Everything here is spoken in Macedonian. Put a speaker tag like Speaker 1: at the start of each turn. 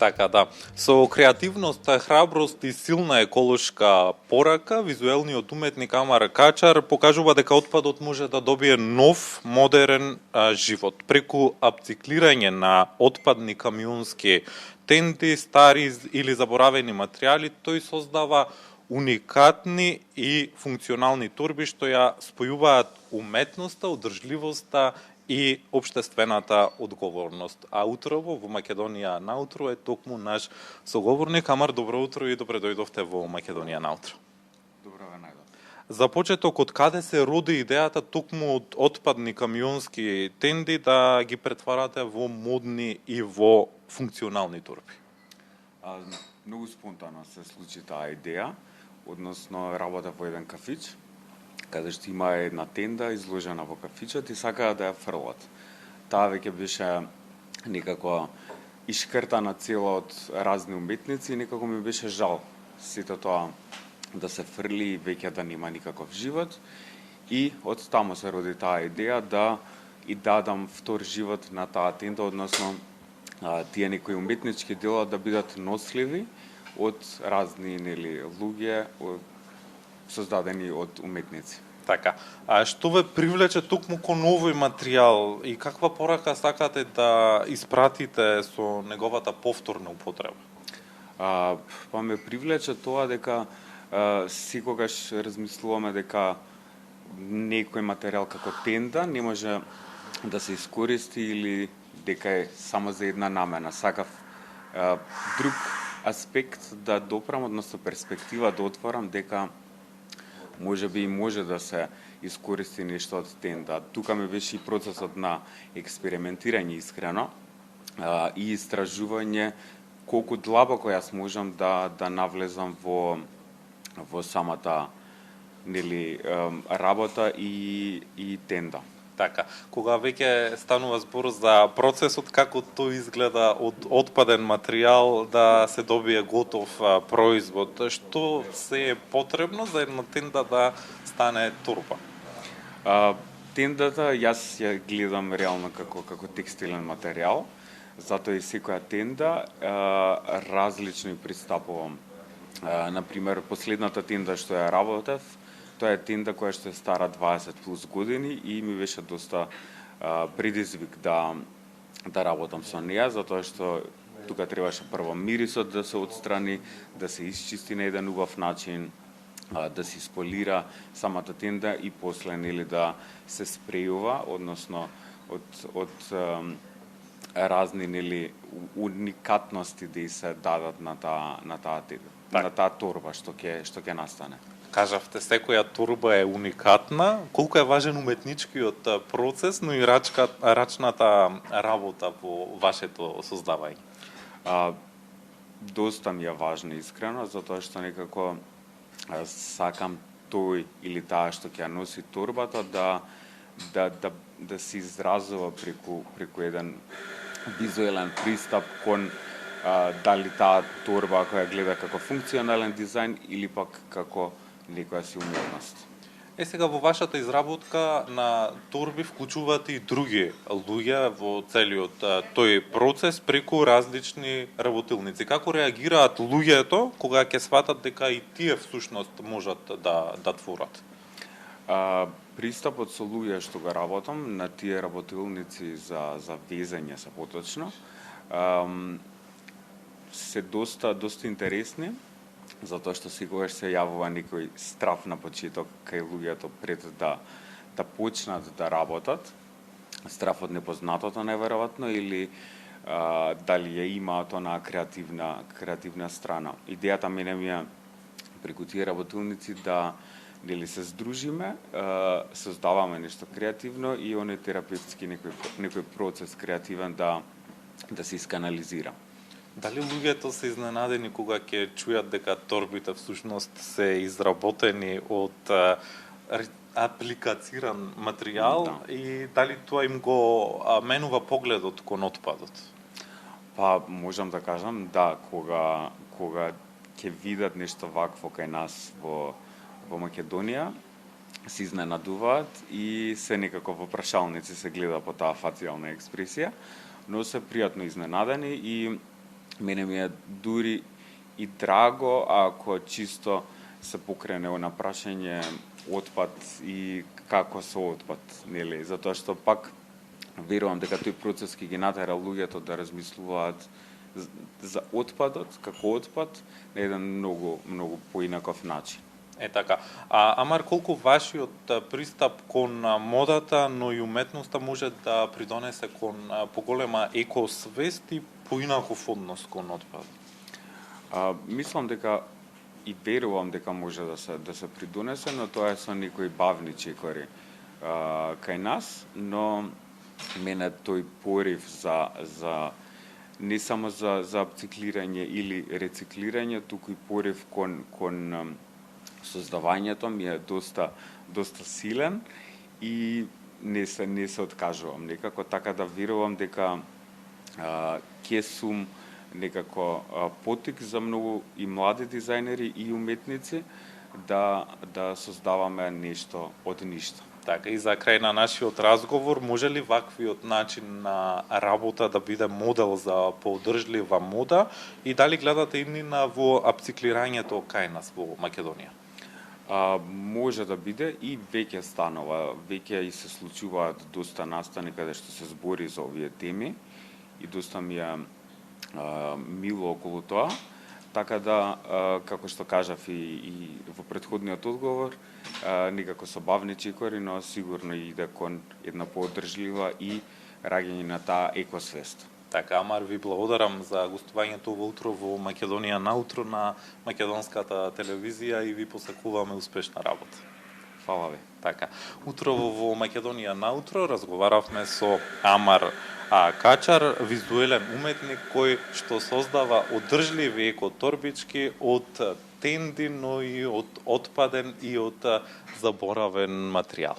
Speaker 1: Така да, со креативност, храброст и силна еколошка порака, визуелниот уметник Амар Качар покажува дека отпадот може да добие нов, модерен живот. Преку апциклирање на отпадни камионски тенти, стари или заборавени материјали, тој создава уникатни и функционални торби што ја спојуваат уметноста, одржливоста и општествената одговорност. А утрово во Македонија наутро е токму наш соговорник. Амар, добро утро и добре дојдовте во Македонија наутро.
Speaker 2: Добро ве најдов.
Speaker 1: За почеток, од каде се роди идејата токму од отпадни камионски тенди да ги претварате во модни и во функционални торби?
Speaker 2: Многу спонтано се случи таа идеја, односно работа во еден кафич, каде што има една тенда изложена во кафичот и сакаа да ја фрлат. Таа веќе беше некако ишкртана цела од разни уметници и некако ми беше жал сето тоа да се фрли и веќе да нема никаков живот. И од таму се роди таа идеја да и дадам втор живот на таа тенда, односно тие некои уметнички дела да бидат носливи од разни луѓе создадени од уметници.
Speaker 1: Така. А што ве привлече токму кон овој материјал и каква порака сакате да испратите со неговата повторна употреба?
Speaker 2: Па ме привлече тоа дека секогаш размислуваме дека некој материјал како тенда не може да се искористи или дека е само за една намена. Сакав друг аспект да допрам, односно перспектива да отворам дека може би и може да се искористи нешто од тенда. Тука ми беше и процесот на експериментирање искрено и истражување колку длабоко јас можам да навлезам во самата работа и тенда.
Speaker 1: Така, кога веќе станува збор за процесот, како тој изгледа од отпаден материјал да се добие готов производ, што се е потребно за една тенда да стане торба?
Speaker 2: Тендата јас ја гледам реално како текстилен материјал, затоа и секоја тенда различно пристапувам. Например, последната тенда што ја работев, тоа е тенда која што е стара 20 плюс години и ми беше доста предизвик да работам со неа, затоа што тука требаше прво мирисот да се отстрани, да се исчисти на еден убав начин, да се исполира самата тенда и после да се спрејува, односно од разни уникатности да се дадат на таа торба што ќе настане.
Speaker 1: Кажавте, секоја торба е уникатна. Колку е важен уметничкиот процес, но и рачната работа во вашето создавање?
Speaker 2: Доста ми е важно искрено, затоа што некако сакам тој или таа што ќе носи торбата да се изразува преку еден визуелен пристап кон дали таа торба која гледа како функционален дизајн или пак како некоја си уметност.
Speaker 1: Сега во вашата изработка на торби вклучувате и други луѓе во целиот тој процес преку различни работилници. Како реагираат луѓето кога ќе сватат дека и тие всушност можат да творат?
Speaker 2: Пристапот со луѓе што го работам на тие работилници за везење се поточно се доста интересни, затоа што секогаш се јавува некој страв на почеток кај луѓето пред да почнат да работат. Страв од непознатото неверојатно или дали ја имаат онаа креативна страна. Идејата мене ми е преку тие работилници да се здружиме, создаваме нешто креативно и оној терапевтски некој процес креативен да се исканализира.
Speaker 1: Дали луѓето се изненадени кога ќе чујат дека торбите всушност се изработени од апликациран материјал и дали тоа им го менува погледот кон отпадот?
Speaker 2: Па можам да кажам кога ќе видат нешто вакво кај нас во Македонија, се изненадуваат и се некако во прашалници се гледа по таа фацијална експресија, но се пријатно изненадени и мене ми е дури и драго ако чисто се покрене на прашање отпад и како со отпад, нели? Затоа што пак верувам дека тој процес ќе ги натера луѓето да размислуваат за отпадот како отпад на еден многу поинаков начин.
Speaker 1: Така. Амар, колку вашиот пристап кон модата, но и уметноста може да придонесе кон поголема екосвест и поинаков однос кон отпад?
Speaker 2: Мислам дека и верувам дека може да се придонесе, но тоа е со некои бавни чекори кај нас, но мене тој порив за не само за апциклирање или рециклирање, туку и порив кон создавањето ми е доста силен и не се откажувам некако, така да верувам дека ќе сум некако потик за многу и млади дизајнери и уметници да создаваме нешто од ништо.
Speaker 1: Така, и за крај на нашиот разговор, може ли ваквиот начин на работа да биде модел за подржлива мода и дали гледате иднина во апциклирањето кај нас во Македонија?
Speaker 2: Може да биде и веќе станува, веќе и се случуваат доста настани каде што се збори за овие теми и доста ми е мило околу тоа, така да, како што кажав и во претходниот одговор, некако со бавни чекори, но сигурно иде кон една подржлива и раѓање на таа екосвест.
Speaker 1: Така, Амар, ви благодарам за гостувањето во Утро во Македонија наутро на македонската телевизија и ви посакуваме успешна работа.
Speaker 2: Фала ви.
Speaker 1: Така, Утро во Македонија наутро разговаравме со Амар Качар, визуелен уметник кој што создава одржливи екоторбички од тенди, но и од отпаден и од заборавен материјал.